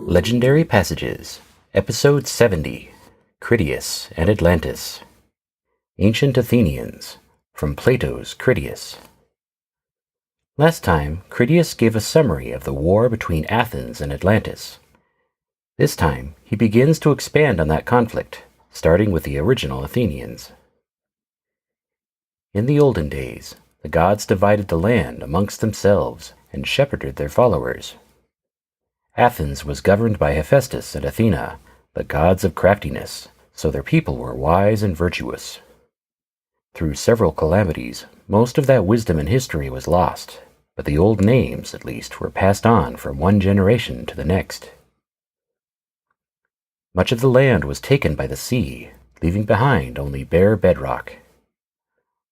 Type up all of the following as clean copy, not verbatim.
Legendary Passages, Episode 70, Critias and Atlantis. Ancient Athenians, from Plato's Critias. Last time, Critias gave a summary of the war between Athens and Atlantis. This time, he begins to expand on that conflict, starting with the original Athenians. In the olden days, the gods divided the land amongst themselves and shepherded their followers. Athens was governed by Hephaestus and Athena, the gods of craftiness, so their people were wise and virtuous. Through several calamities, most of that wisdom and history was lost, but the old names, at least, were passed on from one generation to the next. Much of the land was taken by the sea, leaving behind only bare bedrock.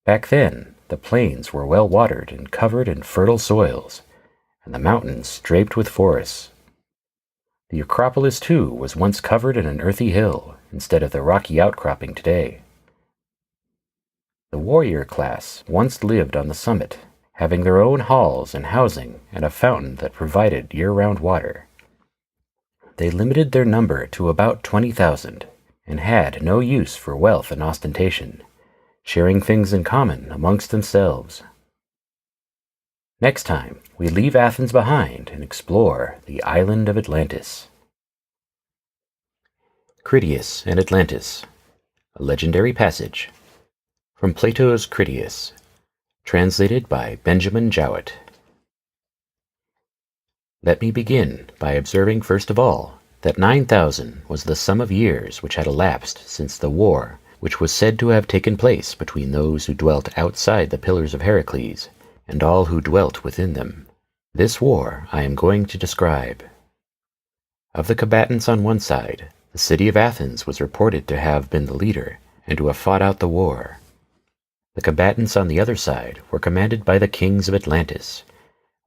Back then, the plains were well watered and covered in fertile soils, and the mountains draped with forests. The acropolis, too, was once covered in an earthy hill, instead of the rocky outcropping today. The warrior class once lived on the summit, having their own halls and housing and a fountain that provided year-round water. They limited their number to about 20,000, and had no use for wealth and ostentation, sharing things in common amongst themselves. Next time, we leave Athens behind and explore the island of Atlantis. Critias and Atlantis, a legendary passage, from Plato's Critias, translated by Benjamin Jowett. Let me begin by observing first of all that 9,000 was the sum of years which had elapsed since the war which was said to have taken place between those who dwelt outside the Pillars of Heracles and all who dwelt within them. This war I am going to describe. Of the combatants on one side, the city of Athens was reported to have been the leader and to have fought out the war. The combatants on the other side were commanded by the kings of Atlantis,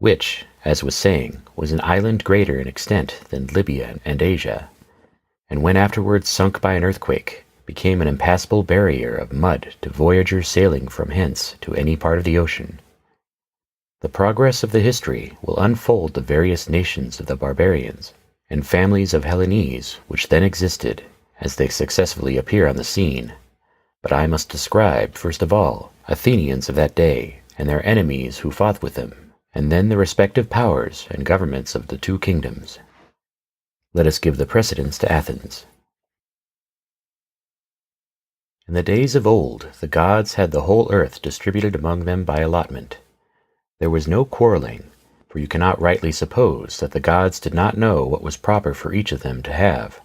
which, as was saying, was an island greater in extent than Libya and Asia, and when afterwards sunk by an earthquake, became an impassable barrier of mud to voyagers sailing from hence to any part of the ocean. The progress of the history will unfold the various nations of the barbarians and families of Hellenes which then existed, as they successively appear on the scene. But I must describe, first of all, Athenians of that day and their enemies who fought with them, and then the respective powers and governments of the two kingdoms. Let us give the precedence to Athens. In the days of old, the gods had the whole earth distributed among them by allotment. There was no quarreling, for you cannot rightly suppose that the gods did not know what was proper for each of them to have,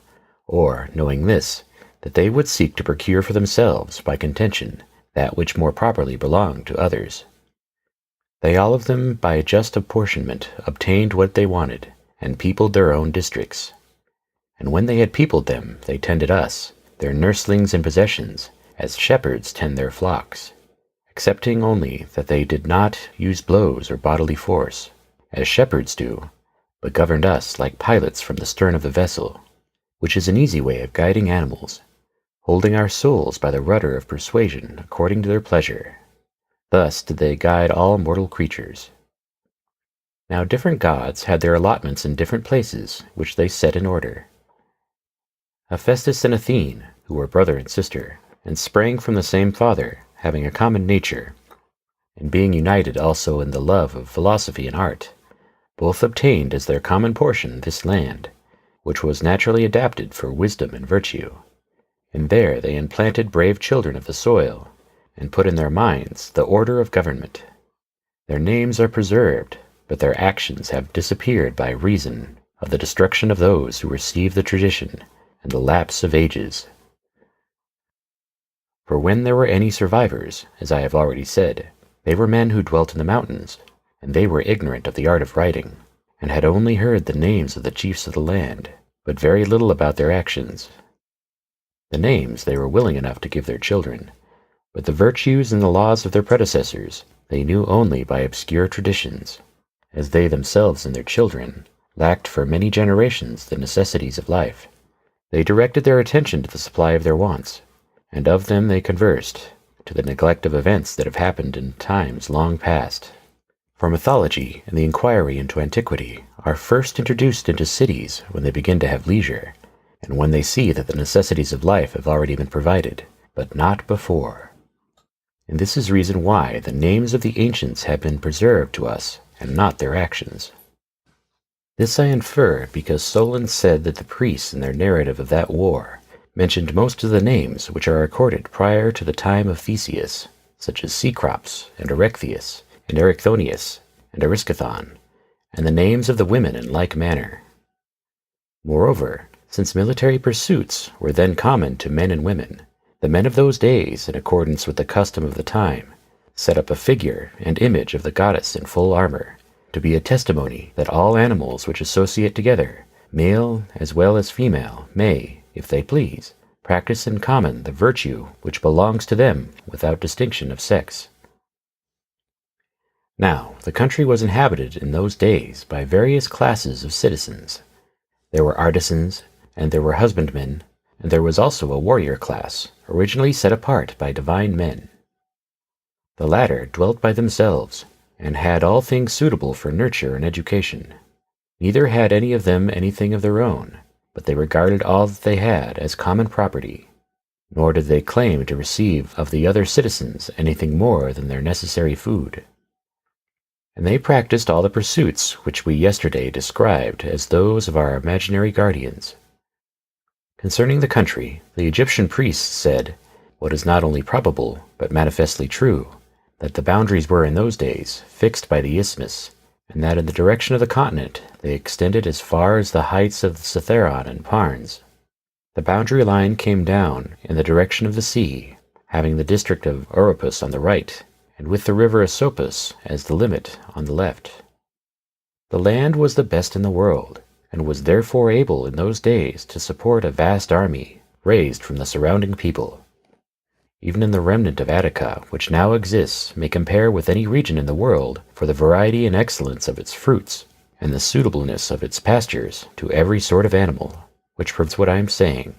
or, knowing this, that they would seek to procure for themselves, by contention, that which more properly belonged to others. They all of them, by a just apportionment, obtained what they wanted, and peopled their own districts. And when they had peopled them, they tended us, their nurslings and possessions, as shepherds tend their flocks, excepting only that they did not use blows or bodily force, as shepherds do, but governed us like pilots from the stern of the vessel, which is an easy way of guiding animals, holding our souls by the rudder of persuasion according to their pleasure. Thus did they guide all mortal creatures. Now different gods had their allotments in different places, which they set in order. Hephaestus and Athena, who were brother and sister, and sprang from the same father, having a common nature, and being united also in the love of philosophy and art, both obtained as their common portion this land, which was naturally adapted for wisdom and virtue. And there they implanted brave children of the soil, and put in their minds the order of government. Their names are preserved, but their actions have disappeared by reason of the destruction of those who received the tradition and the lapse of ages. For when there were any survivors, as I have already said, they were men who dwelt in the mountains, and they were ignorant of the art of writing, and had only heard the names of the chiefs of the land, but very little about their actions. The names they were willing enough to give their children, But the virtues and the laws of their predecessors they knew only by obscure traditions, as they themselves and their children lacked for many generations the necessities of life. They directed their attention to the supply of their wants, and of them they conversed, to the neglect of events that have happened in times long past. For mythology and the inquiry into antiquity are first introduced into cities when they begin to have leisure, and when they see that the necessities of life have already been provided, but not before. And this is reason why the names of the ancients have been preserved to us, and not their actions. This I infer because Solon said that the priests in their narrative of that war mentioned most of the names which are recorded prior to the time of Theseus, such as Cecrops, and Erechtheus, and Erichthonius, and Ariscathon, and the names of the women in like manner. Moreover, since military pursuits were then common to men and women, the men of those days, in accordance with the custom of the time, set up a figure and image of the goddess in full armor, to be a testimony that all animals which associate together, male as well as female, may, if they please, practice in common the virtue which belongs to them without distinction of sex. Now, the country was inhabited in those days by various classes of citizens. There were artisans, and there were husbandmen, and there was also a warrior class, originally set apart by divine men. The latter dwelt by themselves, and had all things suitable for nurture and education. Neither had any of them anything of their own, but they regarded all that they had as common property, nor did they claim to receive of the other citizens anything more than their necessary food. And they practiced all the pursuits which we yesterday described as those of our imaginary guardians. Concerning the country, the Egyptian priests said, what is not only probable, but manifestly true, that the boundaries were in those days fixed by the isthmus, and that in the direction of the continent they extended as far as the heights of the Cithaeron and Parnes. The boundary line came down in the direction of the sea, having the district of Oropus on the right, and with the river Asopus as the limit on the left. The land was the best in the world, and was therefore able in those days to support a vast army raised from the surrounding people. Even in the remnant of Attica which now exists may compare with any region in the world for the variety and excellence of its fruits, and the suitableness of its pastures to every sort of animal, which proves what I am saying.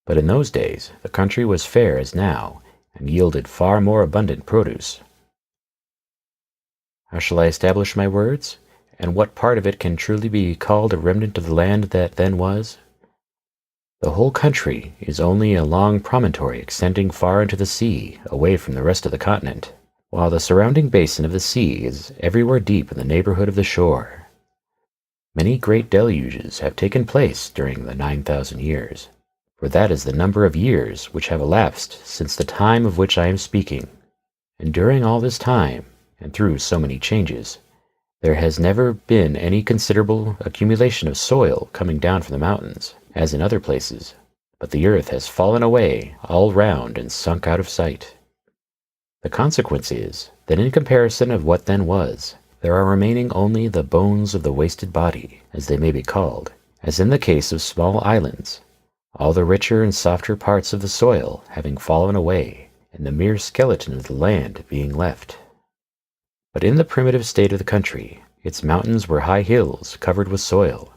But in those days the country was fair as now, and yielded far more abundant produce. How shall I establish my words? And what part of it can truly be called a remnant of the land that then was? The whole country is only a long promontory extending far into the sea, away from the rest of the continent, while the surrounding basin of the sea is everywhere deep in the neighborhood of the shore. Many great deluges have taken place during the 9,000 years, for that is the number of years which have elapsed since the time of which I am speaking. And during all this time, and through so many changes, there has never been any considerable accumulation of soil coming down from the mountains, as in other places, but the earth has fallen away all round and sunk out of sight. The consequence is that in comparison of what then was, there are remaining only the bones of the wasted body, as they may be called, as in the case of small islands, all the richer and softer parts of the soil having fallen away, and the mere skeleton of the land being left. But in the primitive state of the country, its mountains were high hills covered with soil,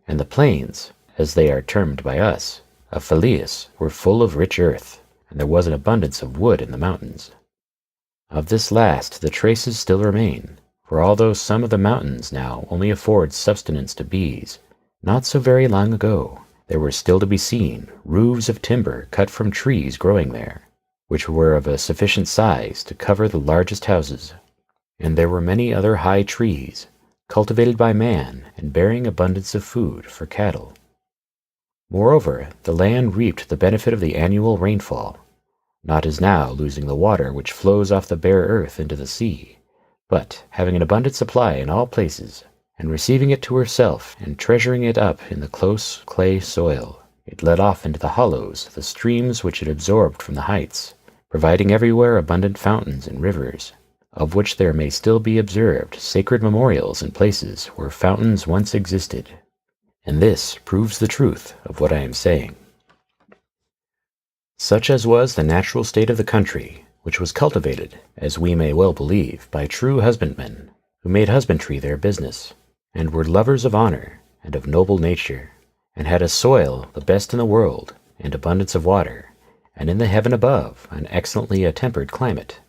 and the plains, as they are termed by us, of Phaleus, were full of rich earth, and there was an abundance of wood in the mountains. Of this last the traces still remain, for although some of the mountains now only afford subsistence to bees, not so very long ago there were still to be seen roofs of timber cut from trees growing there, which were of a sufficient size to cover the largest houses. And there were many other high trees, cultivated by man and bearing abundance of food for cattle. Moreover, the land reaped the benefit of the annual rainfall, not as now losing the water which flows off the bare earth into the sea, but having an abundant supply in all places, and receiving it to herself and treasuring it up in the close clay soil, it led off into the hollows the streams which it absorbed from the heights, providing everywhere abundant fountains and rivers, of which there may still be observed sacred memorials in places where fountains once existed. And this proves the truth of what I am saying. Such as was the natural state of the country, which was cultivated, as we may well believe, by true husbandmen, who made husbandry their business, and were lovers of honor and of noble nature, and had a soil the best in the world, and abundance of water, and in the heaven above an excellently tempered climate.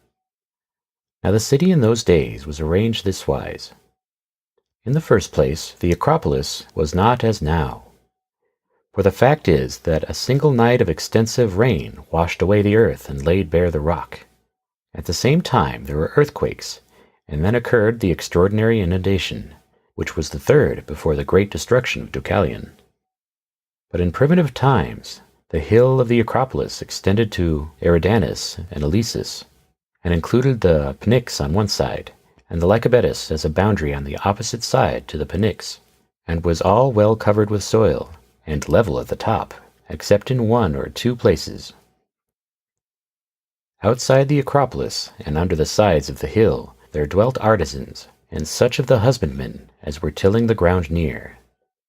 Now the city in those days was arranged this wise. In the first place, the acropolis was not as now. For the fact is that a single night of extensive rain washed away the earth and laid bare the rock. At the same time there were earthquakes, and then occurred the extraordinary inundation, which was the third before the great destruction of Deucalion. But in primitive times, the hill of the Acropolis extended to Eridanus and Eleusis, and included the Pnyx on one side, and the Lycabettus as a boundary on the opposite side to the Pnyx, and was all well covered with soil, and level at the top, except in one or two places. Outside the Acropolis, and under the sides of the hill, there dwelt artisans, and such of the husbandmen as were tilling the ground near.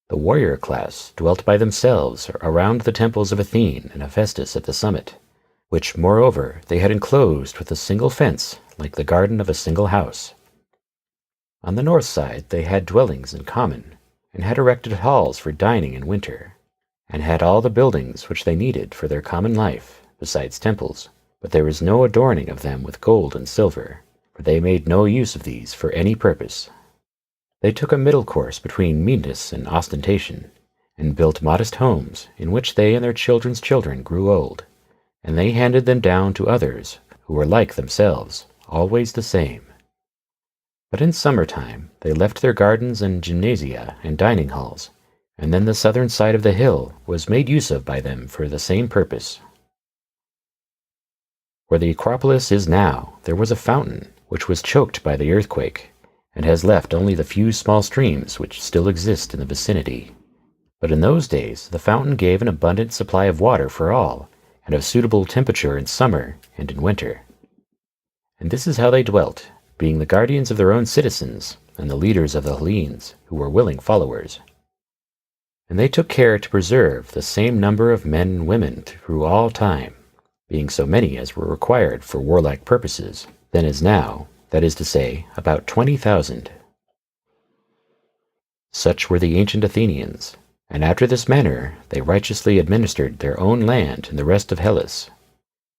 The warrior class dwelt by themselves around the temples of Athene and Hephaestus at the summit, which, moreover, they had enclosed with a single fence, like the garden of a single house. On the north side they had dwellings in common, and had erected halls for dining in winter, and had all the buildings which they needed for their common life, besides temples, but there was no adorning of them with gold and silver, for they made no use of these for any purpose. They took a middle course between meanness and ostentation, and built modest homes, in which they and their children's children grew old, and they handed them down to others, who were like themselves, always the same. But in summer-time they left their gardens and gymnasia and dining halls, and then the southern side of the hill was made use of by them for the same purpose. Where the Acropolis is now, there was a fountain, which was choked by the earthquake, and has left only the few small streams which still exist in the vicinity. But in those days the fountain gave an abundant supply of water for all, and of suitable temperature in summer and in winter. And this is how they dwelt, being the guardians of their own citizens, and the leaders of the Hellenes, who were willing followers. And they took care to preserve the same number of men and women through all time, being so many as were required for warlike purposes, then as now, that is to say, about 20,000. Such were the ancient Athenians, and after this manner they righteously administered their own land and the rest of Hellas.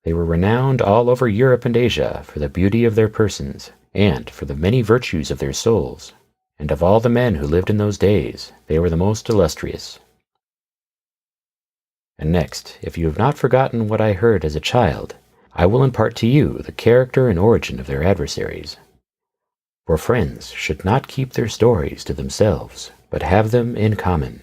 They were renowned all over Europe and Asia for the beauty of their persons, and for the many virtues of their souls, and of all the men who lived in those days, they were the most illustrious. And next, if you have not forgotten what I heard as a child, I will impart to you the character and origin of their adversaries. For friends should not keep their stories to themselves, but have them in common.